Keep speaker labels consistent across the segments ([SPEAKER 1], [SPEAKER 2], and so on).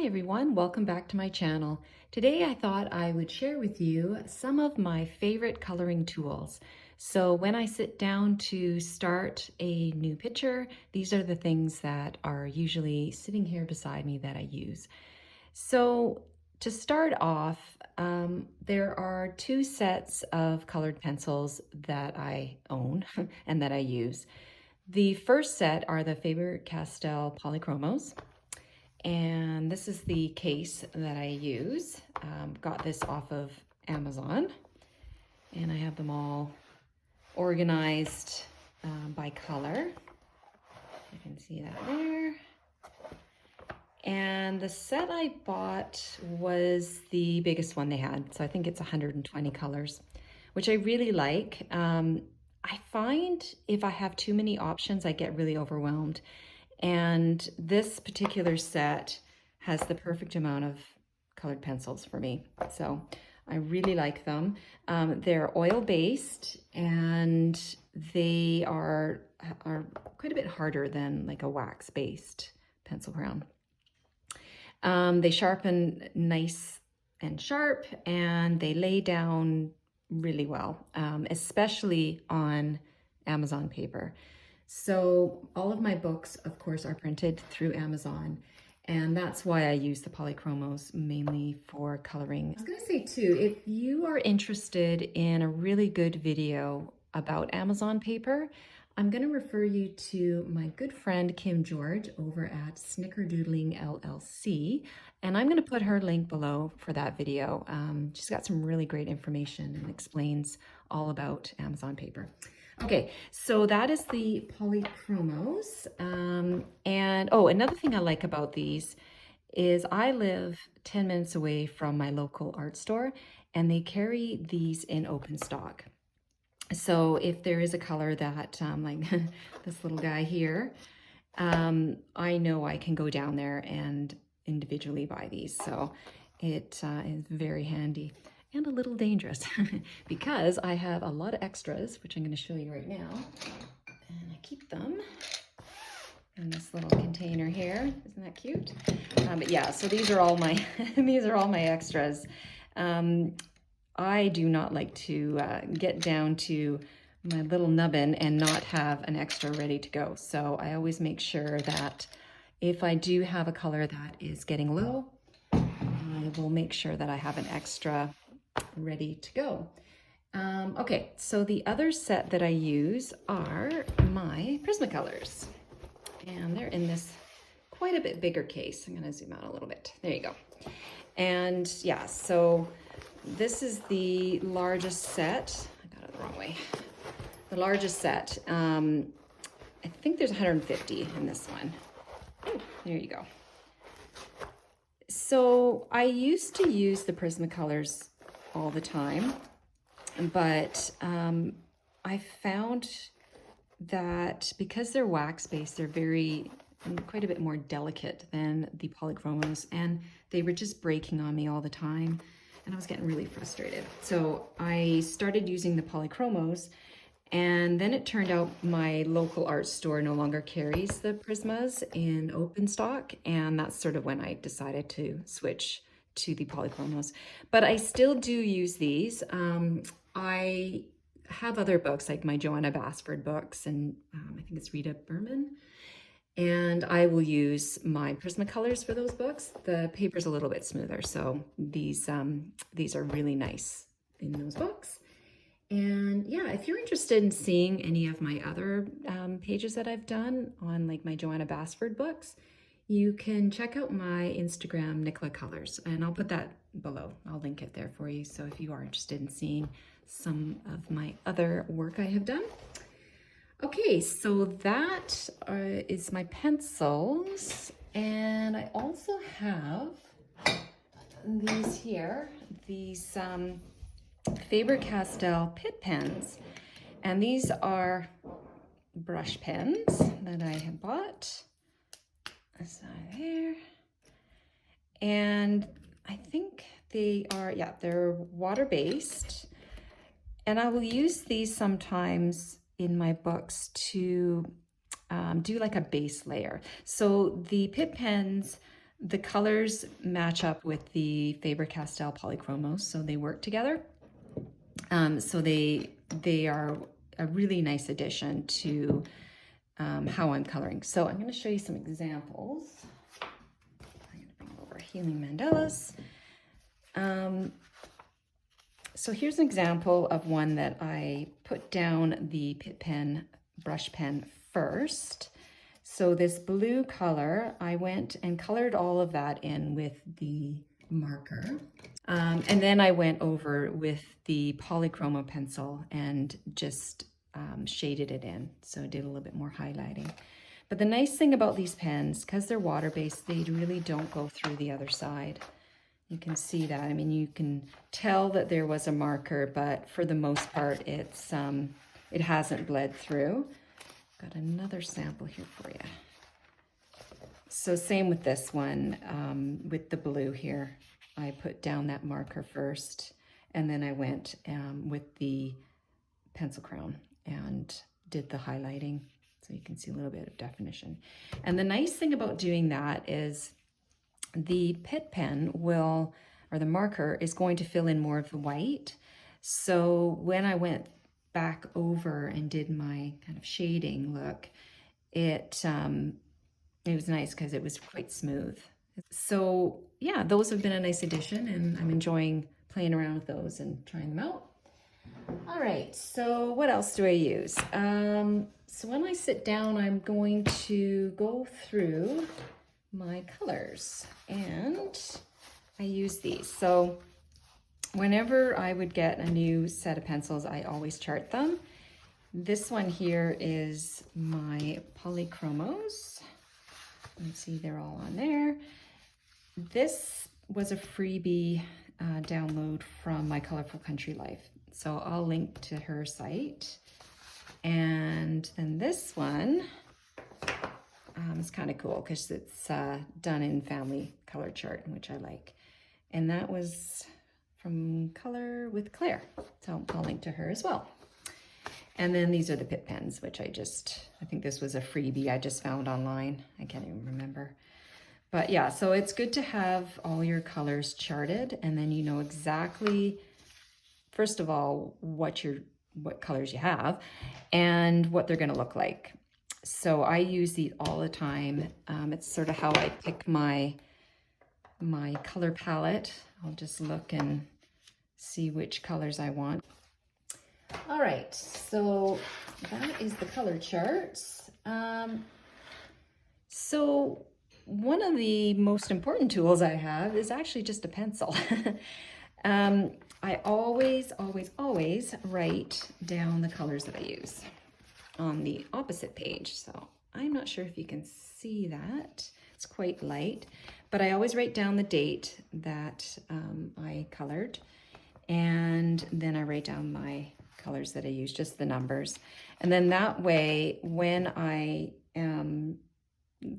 [SPEAKER 1] Hi everyone, welcome back to my channel. Today I thought I would share with you some of my favorite coloring tools. So when I sit down to start a new picture, these are the things that are usually sitting here beside me that I use. So to start off, there are two sets of colored pencils that I own and that I use. The first set are the Faber-Castell Polychromos. And this is the case that I use. Got this off of Amazon, and I have them all organized by color. You can see that there. And the set I bought was the biggest one they had, so I think it's 120 colors, which I really like. I find if I have too many options, I get really overwhelmed. And this particular set has the perfect amount of colored pencils for me. So I really like them. They're oil-based and they are quite a bit harder than like a wax-based pencil crown. They sharpen nice and sharp, and they lay down really well, especially on Amazon paper. So all of my books, of course, are printed through Amazon, and that's why I use the Polychromos mainly for coloring. I was gonna say too, if you are interested in a really good video about Amazon paper, I'm gonna refer you to my good friend Kim George over at Snickerdoodling LLC, and I'm gonna put her link below for that video. She's got some really great information and explains all about Amazon paper. Okay, so that is the Polychromos. And oh, another thing I like about these is I live 10 minutes away from my local art store, and they carry these in open stock. So if there is a color that, like this little guy here, I know I can go down there and individually buy these. So it is very handy. And a little dangerous because I have a lot of extras, which I'm going to show you right now. And I keep them in this little container here. Isn't that cute? But yeah, so these are all my these are all my extras. I do not like to get down to my little nubbin and not have an extra ready to go. So I always make sure that if I do have a color that is getting low, I will make sure that I have an extra ready to go. Okay, so the other set that I use are my Prismacolors, and they're in this quite a bit bigger case. I'm going to zoom out a little bit. There you go. And yeah, so this is the largest set. I got it the wrong way. The largest set. I think there's 150 in this one. Oh, there you go. So I used to use the Prismacolors all the time, but I found that because they're wax-based, they're quite a bit more delicate than the Polychromos, and they were just breaking on me all the time, and I was getting really frustrated. So I started using the Polychromos, and then it turned out my local art store no longer carries the Prismas in open stock, and that's sort of when I decided to switch to the Polychromos. But I still do use these. I have other books like my Joanna Basford books, and I think it's Rita Berman, and I will use my Prismacolors for those books. The paper's a little bit smoother, so these are really nice in those books. And yeah, if you're interested in seeing any of my other pages that I've done on like my Joanna Basford books, you can check out my Instagram, Nicola Colors, and I'll put that below. I'll link it there for you. So if you are interested in seeing some of my other work I have done. Okay, so that is my pencils. And I also have these here, these Faber-Castell Pitt pens. And these are brush pens that I have bought. So there, and I think they are, yeah, they're water-based, and I will use these sometimes in my books to do like a base layer. So the Pitt pens, The colors match up with the Faber-Castell polychromos, so they work together. So they are a really nice addition to how I'm coloring. So I'm going to show you some examples. I'm going to bring over Healing Mandalas. So here's an example of one that I put down the Pitt pen, brush pen first. So this blue color, I went and colored all of that in with the marker. And then I went over with the polychroma pencil and just shaded it in. So I did a little bit more highlighting. But the nice thing about these pens, because they're water-based, they really don't go through the other side. You can see that. I mean, you can tell that there was a marker, but for the most part, it's it hasn't bled through. Got another sample here for you. So same with this one, with the blue here. I put down that marker first, and then I went with the pencil crown and did the highlighting. So you can see a little bit of definition. And the nice thing about doing that is the Pitt pen will, or the marker is going to fill in more of the white. So when I went back over and did my kind of shading look, it was nice because it was quite smooth. So yeah, those have been a nice addition, and I'm enjoying playing around with those and trying them out. All right, so what else do I use? So when I sit down, I'm going to go through my colors, and I use these. So whenever I would get a new set of pencils, I always chart them. This one here is my polychromos. You can see they're all on there. This was a freebie download from my Colorful Country Life. So I'll link to her site. And then this one is kind of cool because it's done in family color chart, which I like. And that was from Color with Claire. So I'll link to her as well. And then these are the Pitt pens, which I think this was a freebie I just found online. I can't even remember. But yeah, so it's good to have all your colors charted, and then you know exactly, first of all, what colors you have and what they're gonna look like. So I use these all the time. It's sort of how I pick my color palette. I'll just look and see which colors I want. All right, so that is the color charts. So one of the most important tools I have is actually just a pencil. I always write down the colors that I use on the opposite page. So I'm not sure if you can see that. It's quite light, but I always write down the date that I colored, and then I write down my colors that I use, just the numbers. And then that way, when I am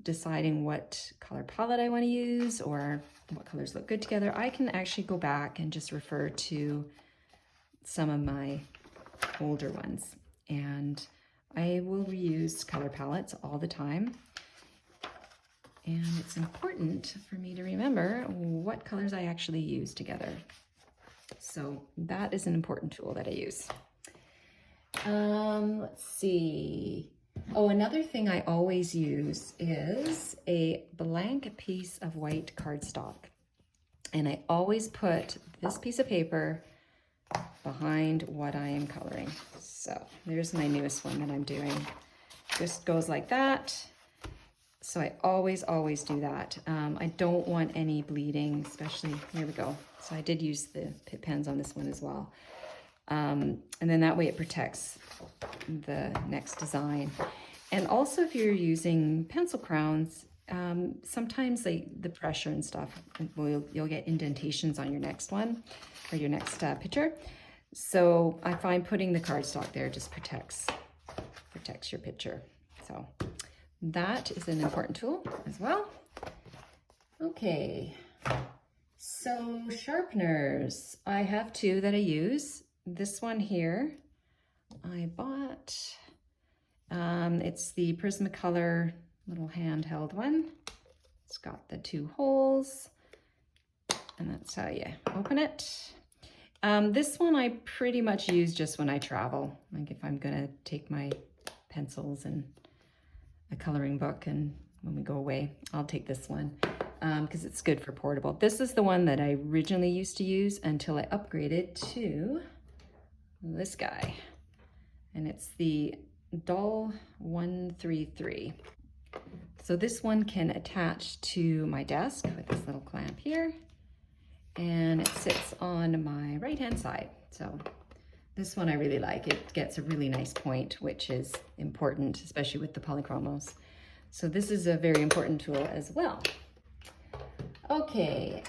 [SPEAKER 1] deciding what color palette I want to use or what colors look good together, I can actually go back and just refer to some of my older ones. And I will reuse color palettes all the time. And it's important for me to remember what colors I actually use together. So that is an important tool that I use. Let's see. Oh, another thing I always use is a blank piece of white cardstock. And I always put this piece of paper behind what I am coloring. So there's my newest one that I'm doing. Just goes like that. So I always do that. I don't want any bleeding, especially, here we go. So I did use the Pitt pens on this one as well. And then that way it protects the next design. And also if you're using pencil crowns, sometimes the pressure and stuff, you'll get indentations on your next one or your next picture. So I find putting the cardstock there just protects your picture. So that is an important tool as well. Okay, so sharpeners. I have two that I use. This one here I bought. It's the Prismacolor little handheld one. It's got the 2 holes, and that's how you open it. This one I pretty much use just when I travel, like if I'm gonna take my pencils and a coloring book, and when we go away, I'll take this one because it's good for portable. This is the one that I originally used to use until I upgraded to this guy, and it's the Doll 133. So this one can attach to my desk with this little clamp here, and it sits on my right hand side. So this one I really like. It gets a really nice point, which is important, especially with the polychromos. So this is a very important tool as well. Okay,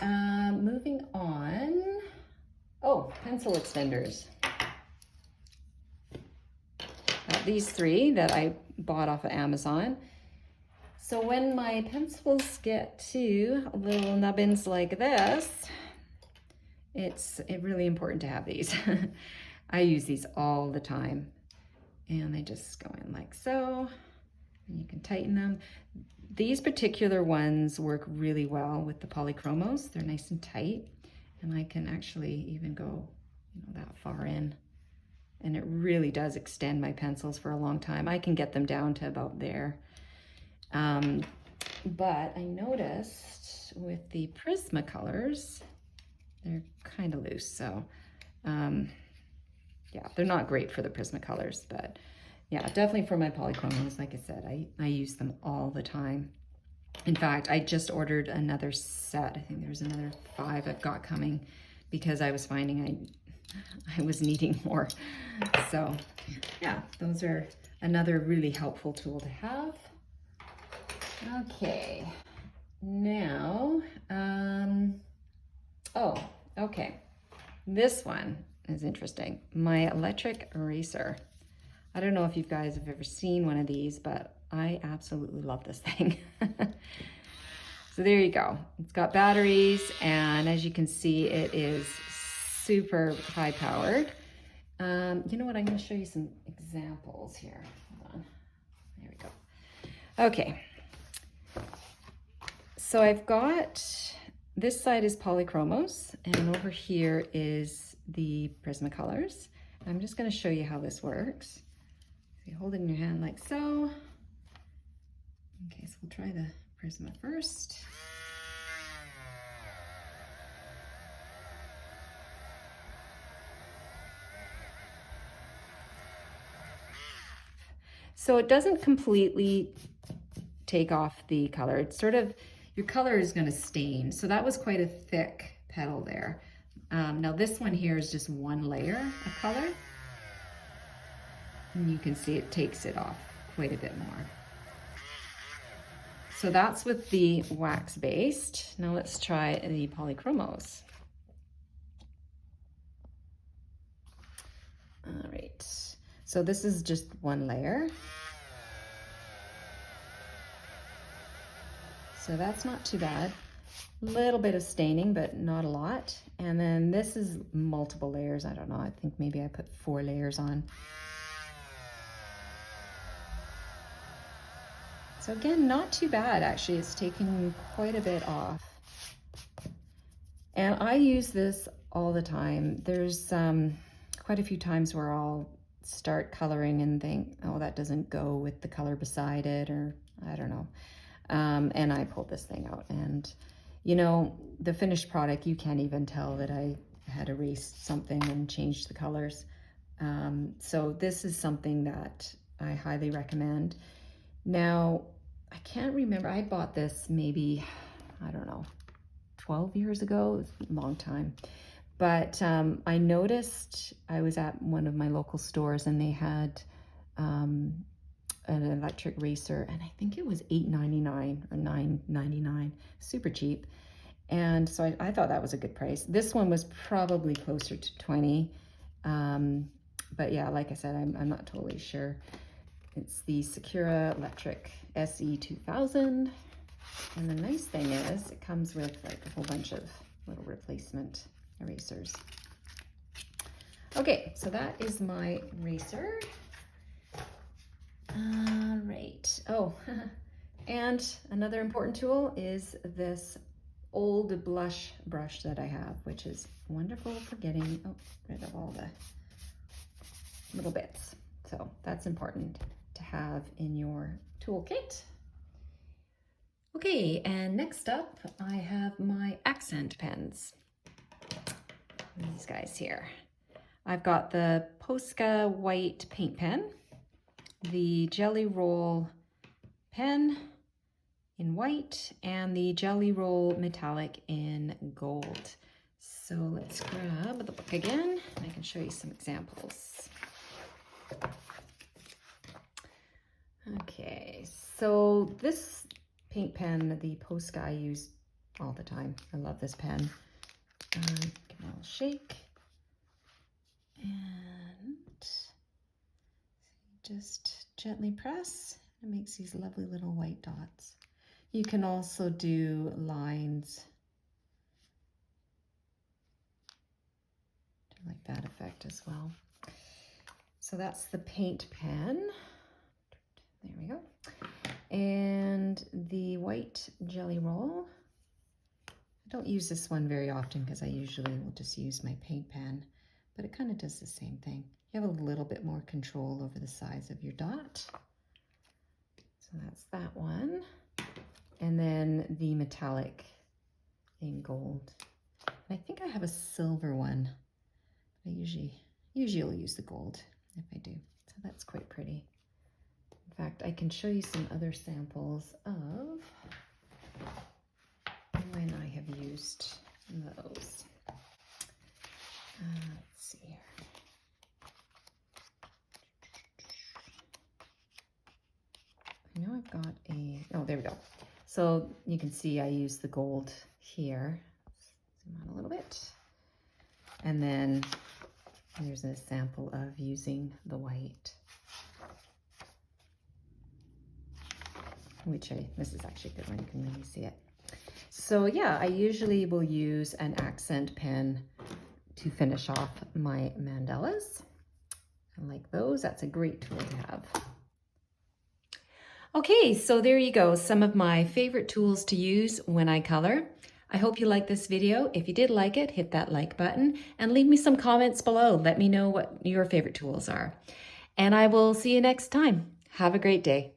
[SPEAKER 1] moving on. Oh, pencil extenders. These 3 that I bought off of Amazon. So when my pencils get to little nubbins like this, it's really important to have these. I use these all the time, and they just go in like so, and you can tighten them. These particular ones work really well with the polychromos. They're nice and tight, and I can actually even go, that far in, and it really does extend my pencils for a long time. I can get them down to about there. But I noticed with the Prismacolors, they're kind of loose, so yeah, they're not great for the Prismacolors, but yeah, definitely for my polychromos. Like I said, I use them all the time. In fact, I just ordered another set. I think there's another 5 I've got coming because I was finding I was needing more. So yeah, those are another really helpful tool to have. Okay, now, oh, okay. This one is interesting. My electric eraser. I don't know if you guys have ever seen one of these, but I absolutely love this thing. So there you go. It's got batteries, and as you can see, it is super high powered. You know what? I'm going to show you some examples here. Hold on. There we go. Okay. So I've got, this side is polychromos, and over here is the Prismacolors. I'm just going to show you how this works. So you hold it in your hand like so. Okay, so we'll try the Prisma first. So it doesn't completely take off the color. It's sort of, your color is going to stain. So that was quite a thick petal there. Now this one here is just one layer of color. And you can see it takes it off quite a bit more. So that's with the wax based. Now let's try the polychromos. All right, so this is just one layer. So that's not too bad. A little bit of staining, but not a lot. And then this is multiple layers. I don't know, I think maybe I put 4 layers on. So again, not too bad actually. It's taken quite a bit off. And I use this all the time. There's quite a few times where I'll start coloring and think, oh, that doesn't go with the color beside it, or I don't know. And I pulled this thing out, and you know, the finished product, you can't even tell that I had erased something and changed the colors. So this is something that I highly recommend. Now, I can't remember, I bought this maybe, I don't know, 12 years ago, it was a long time. But I noticed, I was at one of my local stores and they had an electric eraser, and I think it was $8.99 or $9.99, super cheap. And so I thought that was a good price. This one was probably closer to 20. But yeah, like I said, I'm not totally sure. It's the Sakura Electric SE2000. And the nice thing is it comes with like a whole bunch of little replacement erasers. Okay, so that is my eraser. All right. Oh, And another important tool is this old blush brush that I have, which is wonderful for getting rid of all the little bits. So that's important to have in your toolkit. Okay, and next up I have my accent pens. These guys here. I've got the Posca white paint pen, the Jelly Roll pen in white, and the Jelly Roll metallic in gold. So let's grab the book again, and I can show you some examples. Okay, so this paint pen, the Posca, I use all the time. I love this pen. Give it a little shake. And just gently press. It makes these lovely little white dots. You can also do lines to like that effect as well. So that's the paint pen. There we go. And the white Jelly Roll. I don't use this one very often because I usually will just use my paint pen, but it kind of does the same thing. You have a little bit more control over the size of your dot. So that's that one. And then the metallic in gold. And I think I have a silver one. I usually will use the gold if I do. So that's quite pretty. In fact, I can show you some other samples of when I have used those. Let's see here. I know I've got oh, there we go. So you can see I use the gold here. Zoom out a little bit. And then here's a sample of using the white. This is actually a good one, you can really see it. So yeah, I usually will use an accent pen to finish off my mandalas. I like those, that's a great tool to have. Okay, so there you go, some of my favorite tools to use when I color. I hope you liked this video. If you did like it, hit that like button and leave me some comments below. Let me know what your favorite tools are. And I will see you next time. Have a great day.